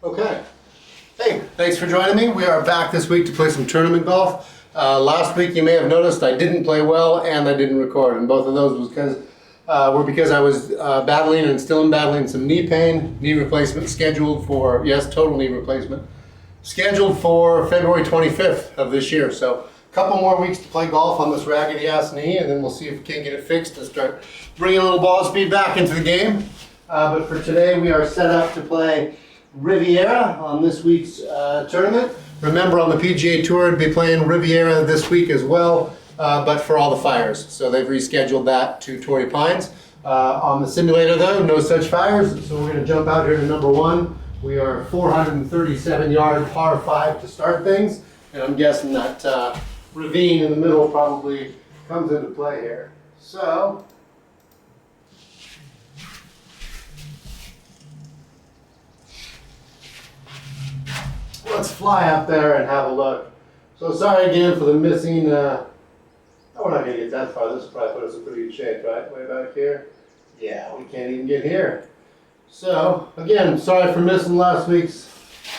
Okay. Hey, thanks for joining me. We are back this week to play some tournament golf. Last week you may have noticed I didn't play well and I didn't record, and both of those was because I was battling and still am battling some knee pain. Knee replacement scheduled for, yes, total knee replacement, scheduled for February 25th of this year. So a couple more weeks to play golf on this raggedy ass knee, and then we'll see if we can get it fixed and start bringing a little ball speed back into the game. But for today we are set up to play Riviera on this week's tournament. Remember, on the PGA Tour to be playing Riviera this week as well, but for all the fires. So they've rescheduled that to Torrey Pines. On the simulator though, no such fires, so we're going to jump out here to number one. We are 437 yard par 5 to start things, and I'm guessing that ravine in the middle probably comes into play here. So let's fly up there and have a look. So sorry again for the missing, we're not going to get that far. This will probably put us in pretty good shape, right? Way back here. Yeah, we can't even get here. So again, sorry for missing last week's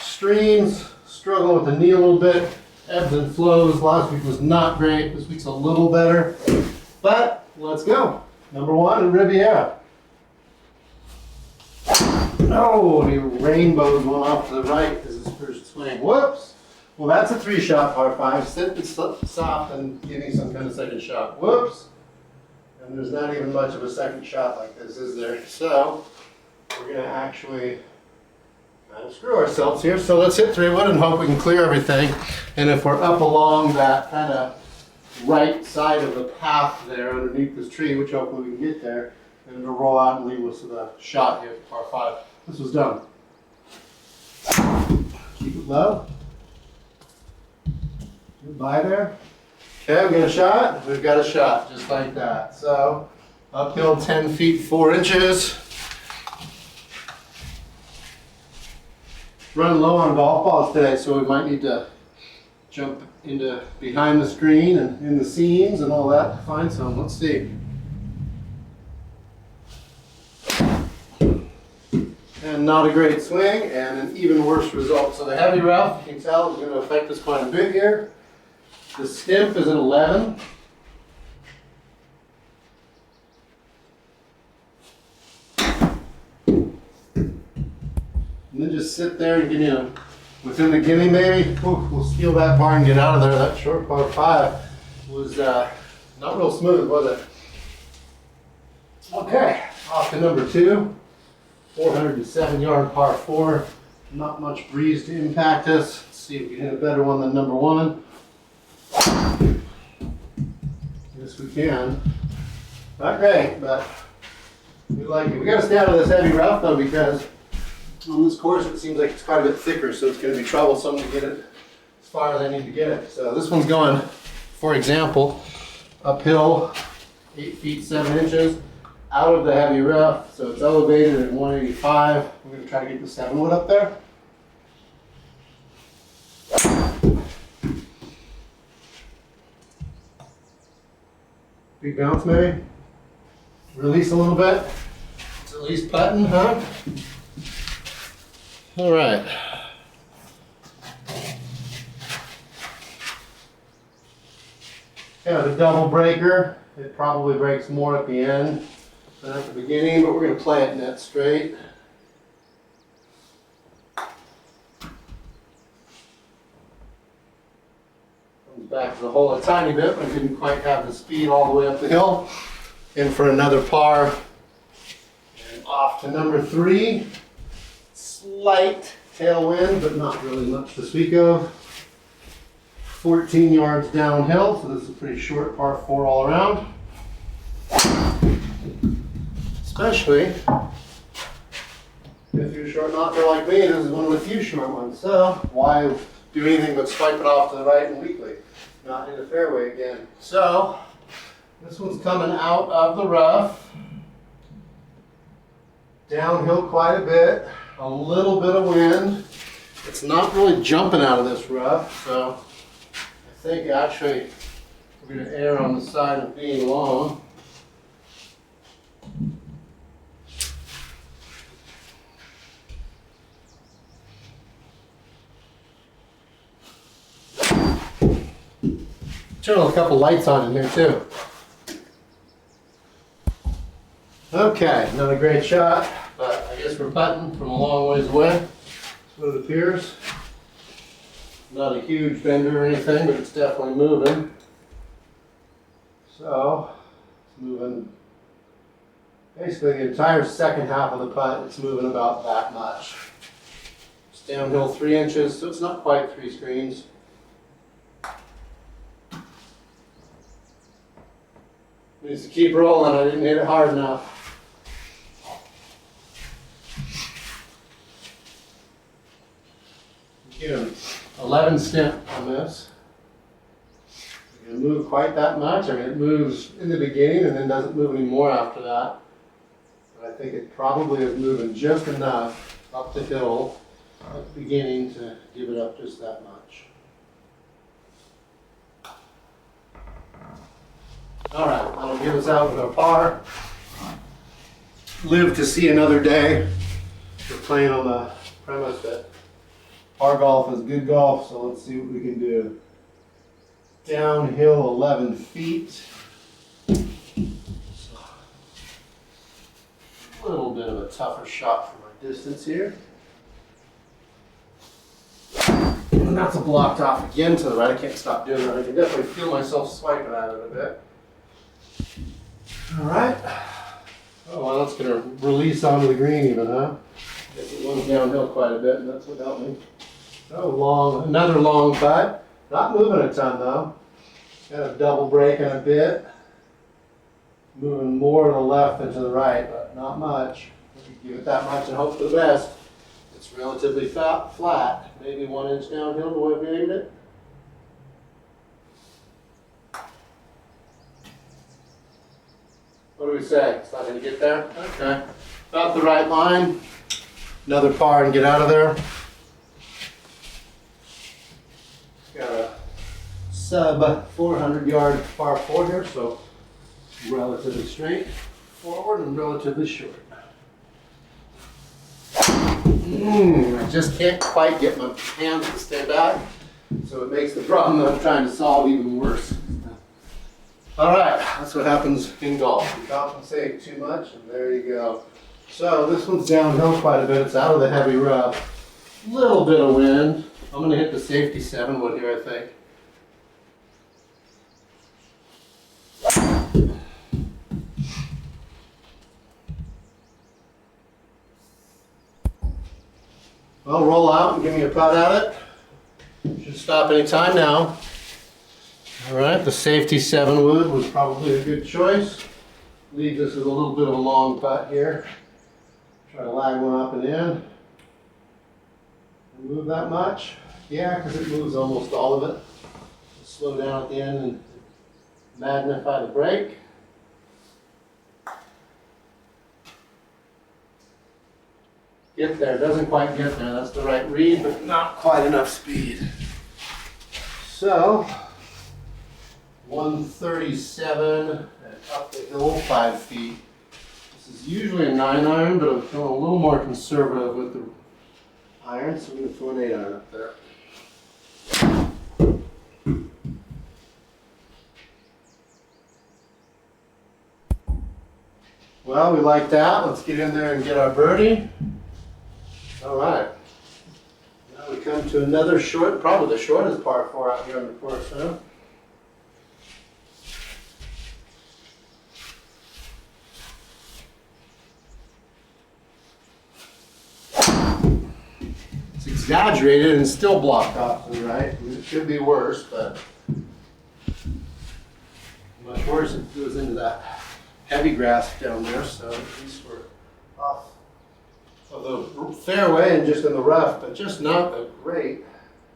streams. Struggling with the knee a little bit. Ebbs and flows. Last week was not great. This week's a little better. But let's go. Number one in Riviera. Oh, he rainbowed one off to the right as his first swing. Whoops. Well, that's a 3-shot par 5. Sit and stop and give me some kind of second shot. Whoops. And there's not even much of a second shot like this, is there? So we're going to actually kind of screw ourselves here. So let's hit 3-wood and hope we can clear everything. And if we're up along that kind of right side of the path there underneath this tree, which hopefully we can get there, and it'll roll out and leave us with a shot here for par 5. This was done. Keep it low. Goodbye there. Okay, we got a shot. We've got a shot, just like that. So, uphill 10 feet 4 inches. Running low on golf balls today, so we might need to jump into behind the screen and in the seams and all that to find some. Let's see. And not a great swing, and an even worse result. So the heavy rough, you can tell, is going to affect us quite a bit here. The stimp is at 11. And then just sit there and get within the gimme maybe. Ooh, we'll steal that par and get out of there. That short par 5 was not real smooth, was it? Okay, off to number 2. 407 yard par 4. Not much breeze to impact us. Let's see if we can hit a better one than number 1. Yes, we can. Not great, but we like it. We got to stay out of this heavy rough though, because on this course it seems like it's quite a bit thicker, so it's going to be troublesome to get it as far as I need to get it. So this one's going, for example, uphill 8 feet 7 inches. Out of the heavy rough, so it's elevated at 185. We're going to try to get the 7-wood up there. Big bounce maybe. Release a little bit. It's at least putting, huh? All right. Yeah, the double breaker. It probably breaks more at the end than at the beginning, but we're going to play it net straight. Comes back to the hole a tiny bit, but didn't quite have the speed all the way up the hill. In for another par. And off to number 3. Slight tailwind, but not really much to speak of. 14 yards downhill, so this is a pretty short par 4 all around. Especially if you're a short knocker like me, this is one of the few short ones. So why do anything but swipe it off to the right and weakly? Not in the fairway again. So this one's coming out of the rough. Downhill quite a bit. A little bit of wind. It's not really jumping out of this rough, so I think actually we're going to err on the side of being long. Turn a couple lights on in here too. Okay, not a great shot, but I guess we're putting from a long ways away. That's what it appears. Not a huge bender or anything, but it's definitely moving. So, it's moving basically the entire second half of the putt. It's moving about that much. It's downhill 3 inches, so it's not quite 3 screens. Needs to keep rolling. I didn't hit it hard enough. Again, 11 stent on this. It doesn't move quite that much. I mean, it moves in the beginning and then doesn't move any more after that. But I think it probably is moving just enough up the hill at the beginning to give it up just that much. All right, that'll get us out with our par. Live to see another day. We're playing on the premise that par golf is good golf, so let's see what we can do. Downhill 11 feet. So, a little bit of a tougher shot for my distance here. And that's a blocked off again to the right. I can't stop doing that. I can definitely feel myself swiping at it a bit. All right. Oh, well, that's going to release onto the green even, huh? Guess it went downhill quite a bit, and that's what helped me. So long, another long putt. Not moving a ton though. Kind of double braking a bit. Moving more to the left than to the right, but not much. Give it that much and hope for the best. It's relatively flat. Maybe 1 inch downhill the way we aimed it. What do we say? It's not going to get there? Okay. About the right line. Another par and get out of there. Got a sub 400 yard par 4 here, so relatively straight forward and relatively short. I just can't quite get my hands to stay back, so it makes the problem that I'm trying to solve even worse. All right, that's what happens in golf. You compensate too much, and there you go. So this one's downhill quite a bit. It's out of the heavy rough. Little bit of wind. I'm going to hit the safety 7 wood here, I think. Well, roll out and give me a putt at it. Should stop any time now. All right, the safety 7 wood was probably a good choice. Leaves us with a little bit of a long putt here. Try to lag one up and in. Move that much? Yeah, because it moves almost all of it. Just slow down at the end and magnify the break. Get there, doesn't quite get there. That's the right read, but not quite enough speed. So, 137 and up the hill 5 feet. This is usually a 9 iron, but I'm feeling a little more conservative with the iron, so I'm going to throw an 8 iron up there. Well, we like that. Let's get in there and get our birdie. All right. Now we come to another short, probably the shortest par 4 out here on the course, huh? It's exaggerated and still blocked off to the right. I mean, it could be worse, but much worse if it goes into that heavy grass down there, so at least we're off of the fairway and just in the rough, but just not a great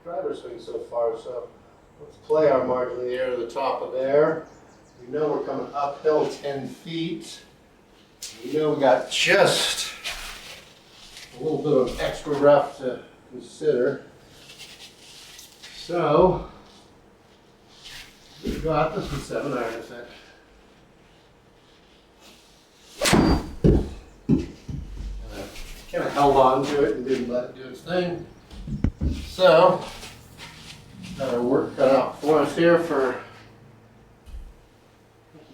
driver swing so far. So let's play our margin in the air to the top of there. We know we're coming uphill 10 feet. We know we got just a little bit of extra rough to consider. So we got this with 7 iron, I think. Kind of held on to it and didn't let it do its thing. So, got our work cut out for us here for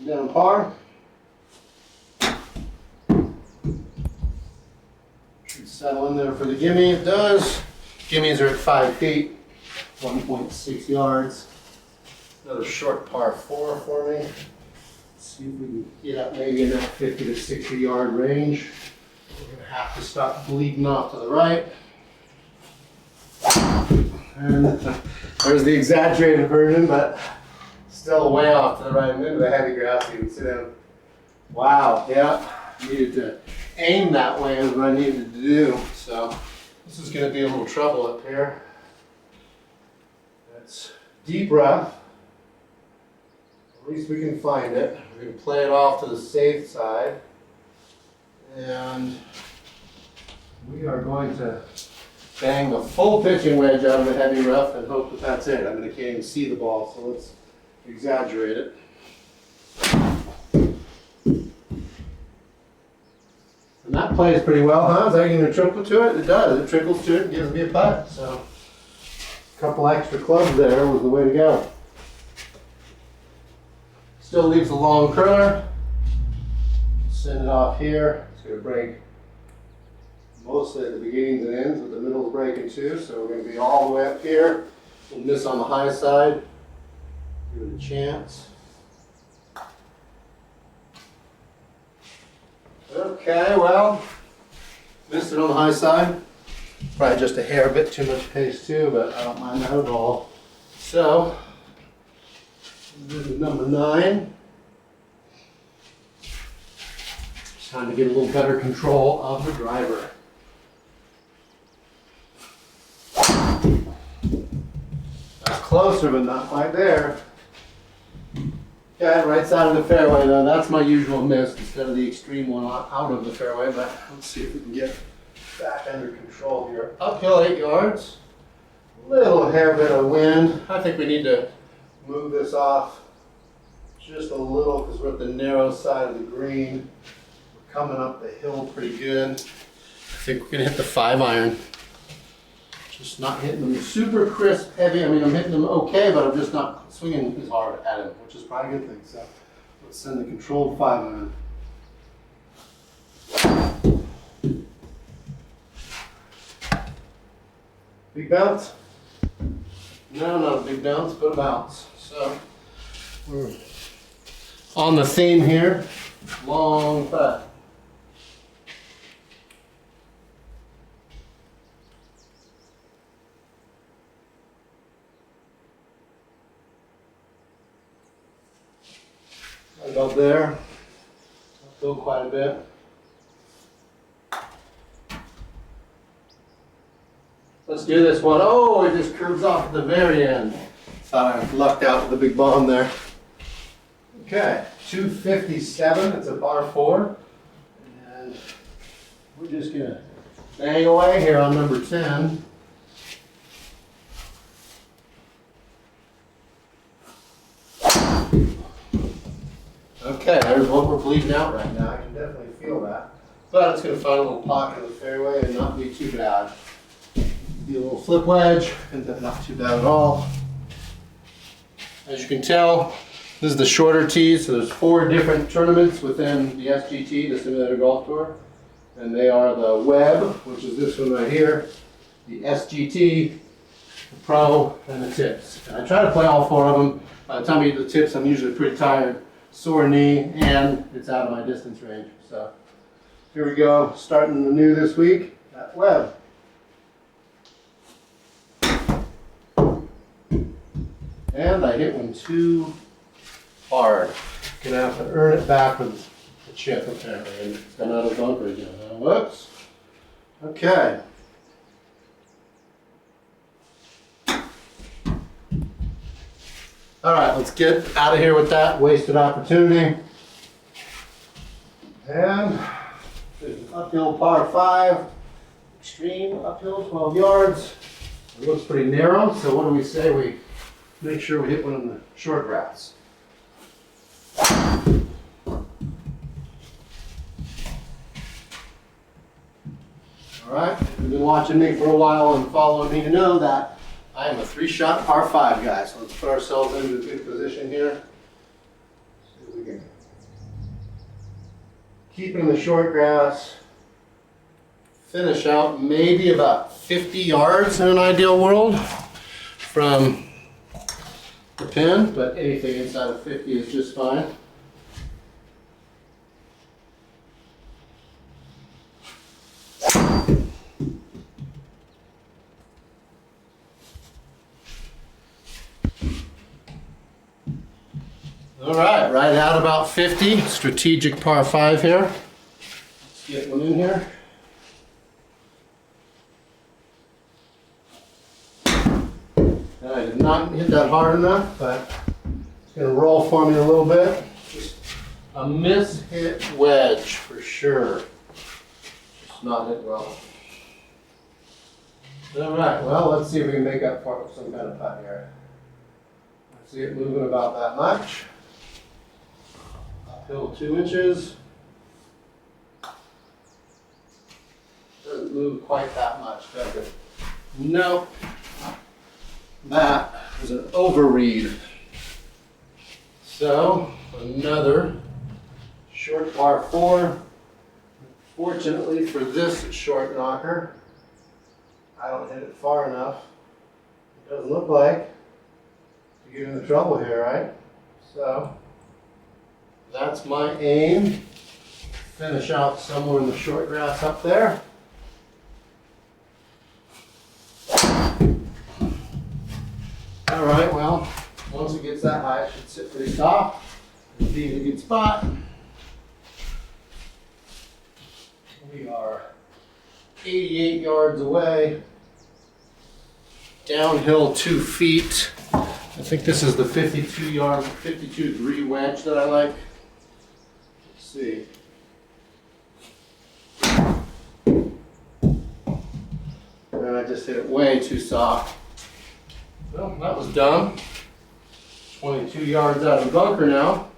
down par. Should settle in there for the gimme. It does. Gimmies are at 5 feet, 1.6 yards. Another short par 4 for me. Let's see if we can get up maybe in that 50 to 60 yard range. We're going to have to stop bleeding off to the right. And there's the exaggerated version, but still way off to the right and into the heavy grass. You can sit down. Wow, yeah, needed to aim that way is what I needed to do. So this is going to be a little trouble up here. That's deep rough. At least we can find it. We're going to play it off to the safe side. And we are going to bang the full pitching wedge out of the heavy rough and hope that that's it. I mean, I can't even see the ball, so let's exaggerate it. And that plays pretty well, huh? Is that going to trickle to it? It does. It trickles to it and gives me a putt. So a couple extra clubs there was the way to go. Still leaves a long curler. Send it off here. It's going to break mostly at the beginnings and ends, with the middle breaking too. So we're going to be all the way up here. We'll miss on the high side. Give it a chance. Okay, well, missed it on the high side. Probably just a hair bit too much pace too, but I don't mind that at all. So, this is number 9. It's time to get a little better control of the driver. That's closer, but not quite there. Okay, right side of the fairway though, that's my usual miss instead of the extreme one out of the fairway, but let's see if we can get back under control here. Uphill 8 yards, little hair bit of wind. I think we need to move this off just a little because we're at the narrow side of the green. We're coming up the hill pretty good. I think we're gonna hit the 5-iron. Just not hitting them super crisp, heavy. I mean, I'm hitting them okay, but I'm just not swinging as hard at him, which is probably a good thing. So let's send the controlled 5-iron. Big bounce? No, not a big bounce, but a bounce. So we're on the theme here. Long putt. About there, uphill quite a bit. Let's do this one. Oh, it just curves off at the very end. Thought I lucked out with a big bomb there. Okay, 257, it's a par 4. And we're just gonna bang away here on number 10. Okay, there's what we're bleeding out right now. I can definitely feel that. But it's going to find a little pocket of the fairway and not be too bad. Be a little flip wedge, and not too bad at all. As you can tell, this is the shorter tees. So there's 4 different tournaments within the SGT, the Simulator Golf Tour. And they are the WEB, which is this one right here, the SGT, the Pro, and the Tips. And I try to play all 4 of them. By the time I get to the Tips, I'm usually pretty tired. Sore knee, and it's out of my distance range. So here we go, starting the new this week at Webb. And I hit one too hard. Gonna have to earn it back with the chip apparently, and it's gone out of the bunker again. Whoops. Okay. All right, let's get out of here with that wasted opportunity. And there's an uphill par 5, extreme uphill 12 yards. It looks pretty narrow, so what do we say we make sure we hit one in the short grass? All right, if you've been watching me for a while and following me to know that I am a 3-shot par 5 guy, so let's put ourselves into a good position here. See if we can keeping the short grass. Finish out maybe about 50 yards in an ideal world from the pin, but anything inside of 50 is just fine. All right at about 50, strategic par 5 here. Let's get one in here. I did not hit that hard enough, but it's going to roll for me a little bit. Just a miss-hit wedge for sure. Just not hit well. All right, well, let's see if we can make up for it with some kind of putt here. I see it moving about that much. Uphill 2 inches. Doesn't move quite that much, does it? Nope. That was an overread. So, another short par 4. Fortunately for this short knocker, I don't hit it far enough. It doesn't look like to get into trouble here, right? So, that's my aim. Finish out somewhere in the short grass up there. All right, well, once it gets that high, it should sit pretty soft. Be in a good spot. We are 88 yards away. Downhill 2 feet. I think this is the 52 degree wedge that I like. Let's see. And I just hit it way too soft. Well, that was dumb. 22 yards out of the bunker now.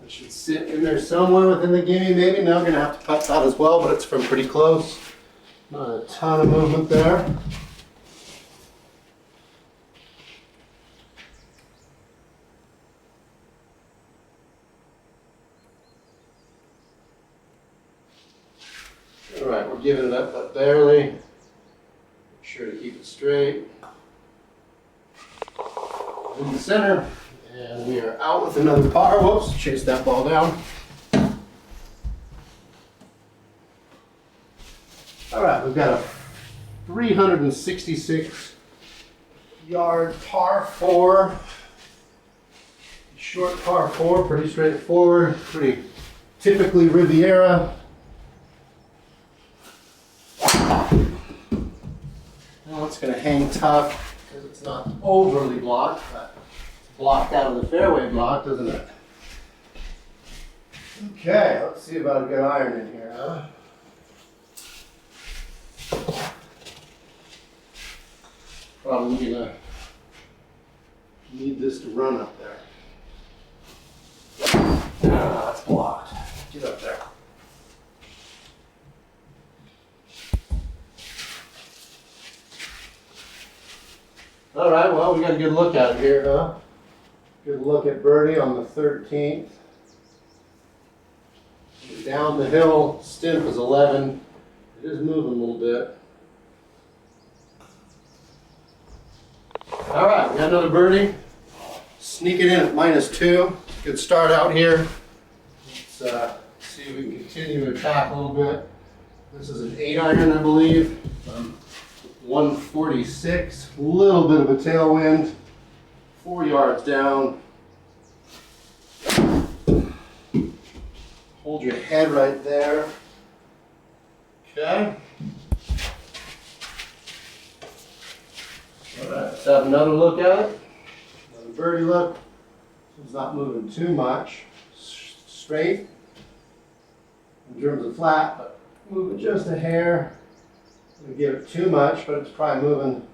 It should sit in there somewhere within the gimme maybe. Now I'm going to have to putt that as well, but it's from pretty close. Not a ton of movement there. All right, we're giving it up, but barely. Make sure to keep it straight. In the center, and we are out with another par. Whoops, chase that ball down. All right, we've got a 366 yard par 4. Short par 4, pretty straightforward, pretty typically Riviera. Now it's going to hang tough because it's not overly blocked, but it's blocked out of the fairway block, doesn't it? Okay, let's see about a good iron in here, huh? Probably going to need this to run up there. Ah, that's blocked. Get up there. All right, well, we got a good look at it here, huh? Good look at birdie on the 13th. Down the hill, stimp is 11. It is moving a little bit. All right, we got another birdie. Sneak it in at -2. Good start out here. Let's see if we can continue to attack a little bit. This is an 8-iron, I believe. 146, a little bit of a tailwind, 4 yards down. Hold your head right there. Okay. All right, let's have another look at it. Another birdie look. It's not moving too much. Straight in terms of flat, but moving just a hair. We give it too much, but it's probably moving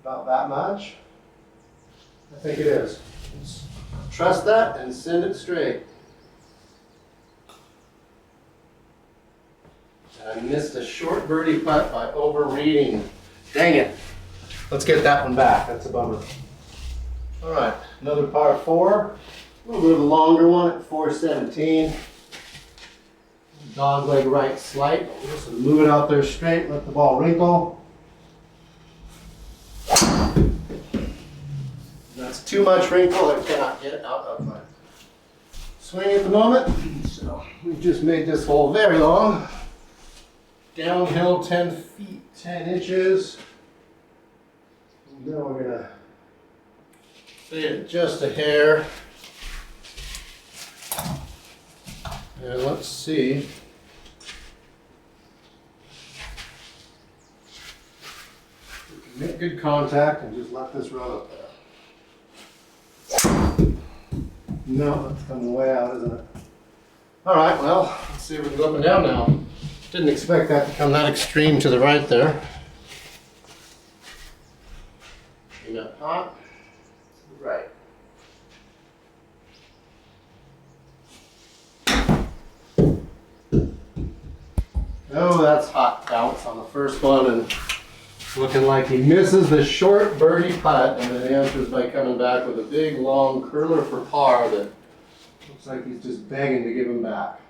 about that much. I think it is. Let's trust that and send it straight. And I missed a short birdie putt by overreading. Dang it. let's get that one back. That's a bummer. All right, another par 4. A little bit of a longer one at 417. Dog leg right slight. Just move it out there straight, let the ball wrinkle. That's too much wrinkle. I cannot get it out of my swing at the moment. So we've just made this hole very long. Downhill 10 feet, 10 inches. Now we're gonna fade it just a hair. And let's see. We can make good contact and just let this run up there. No, that's coming way out, isn't it? All right, well, let's see if we can go up and down now. Didn't expect that to come that extreme to the right there. Came up hot, right. Oh, that's hot bounce on the first one, and looking like he misses the short birdie putt, and then answers by coming back with a big long curler for par that looks like he's just begging to give him back.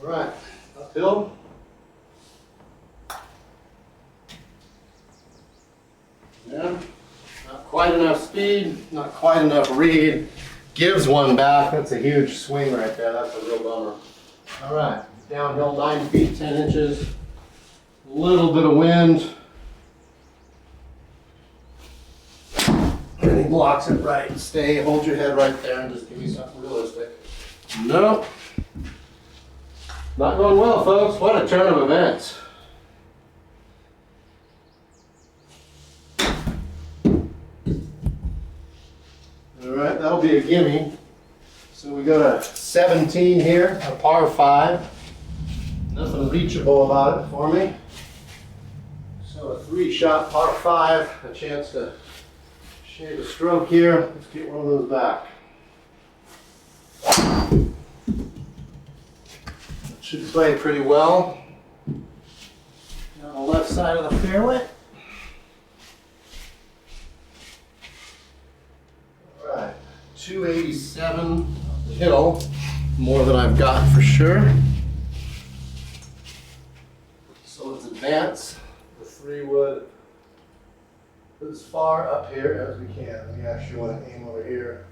All right, uphill. Yeah, not quite enough speed, not quite enough read. Gives one back. That's a huge swing right there. That's a real bummer. All right, downhill 9 feet, 10 inches. A little bit of wind. And he blocks it right. Stay, hold your head right there and just give me something realistic. No. Not going well, folks. What a turn of events. All right, that'll be a gimme. So we go to 17 here, a par 5. Nothing reachable about it for me. So a 3-shot par 5, a chance to shave a stroke here. Let's get one of those back. Should play pretty well. On the left side of the fairway. All right, 287 up the hill, more than I've got for sure. So let's advance the 3-wood as far up here as we can. We actually want to aim over here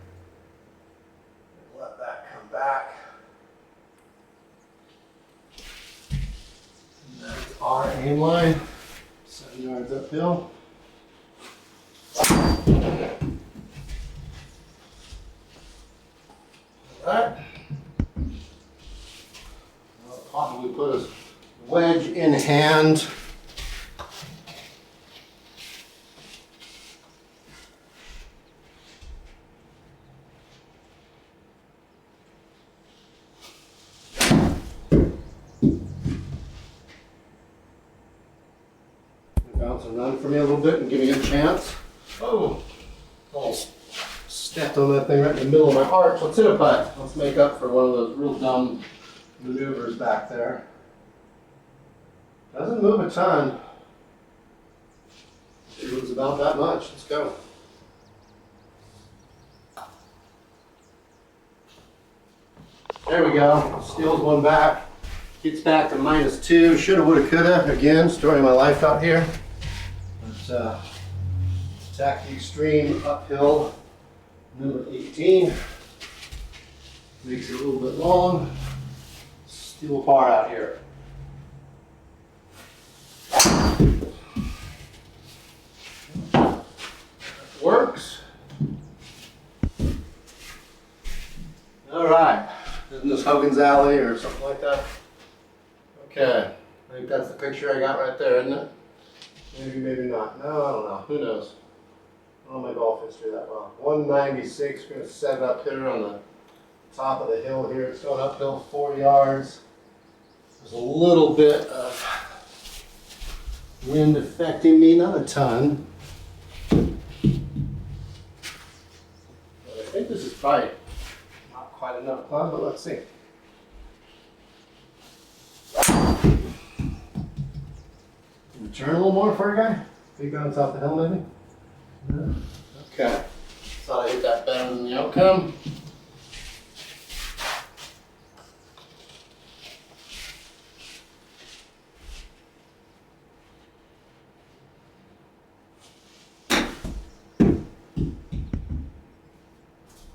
and let that come back. That's our aim line, 7 yards uphill. Alright. I'll probably put a wedge in hand. Bounce and run for me a little bit and give me a chance. Oh, almost stepped on that thing right in the middle of my arch. Let's hit a putt. Let's make up for one of those real dumb maneuvers back there. Doesn't move a ton. It moves about that much. Let's go. There we go. Steals one back. Gets back to -2. Shoulda, woulda, coulda. Again, story of my life out here. Let's attack the extreme uphill. Number 18. Makes it a little bit long. Steal a par out here. Works. All right. Isn't this Hogan's Alley or something like that? Okay. I think that's the picture I got right there, isn't it? Maybe, maybe not. No, I don't know. Who knows? I don't know my golf history that well. 196. We're going to set it up here on the top of the hill here. It's going uphill 4 yards. There's a little bit of wind affecting me, not a ton. But I think this is probably not quite enough club, but let's see. Turn a little more for a guy? Peek on top of the hill maybe? No. Okay. Thought I hit that better than the outcome.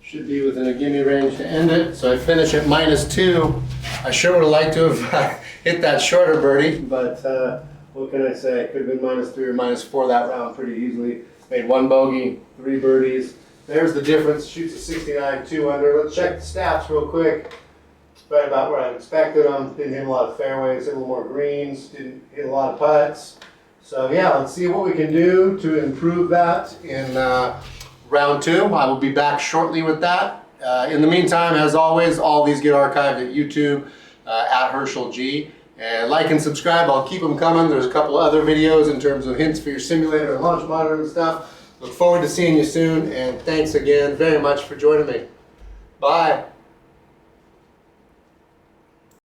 Should be within a gimme range to end it. So I finish at -2. I sure would have liked to have hit that shorter birdie, but what can I say? It could have been -3 or -4 that round pretty easily. Made 1 bogey, 3 birdies. There's the difference. Shoots a 69, 2 under. Let's check the stats real quick. Right about where I expected them. Didn't hit a lot of fairways, hit a little more greens, didn't hit a lot of putts. So yeah, let's see what we can do to improve that in round 2. I will be back shortly with that. In the meantime, as always, all these get archived at YouTube at Herschel G. And like and subscribe, I'll keep them coming. There's a couple other videos in terms of hints for your simulator and launch monitor and stuff. Look forward to seeing you soon, and thanks again very much for joining me. Bye.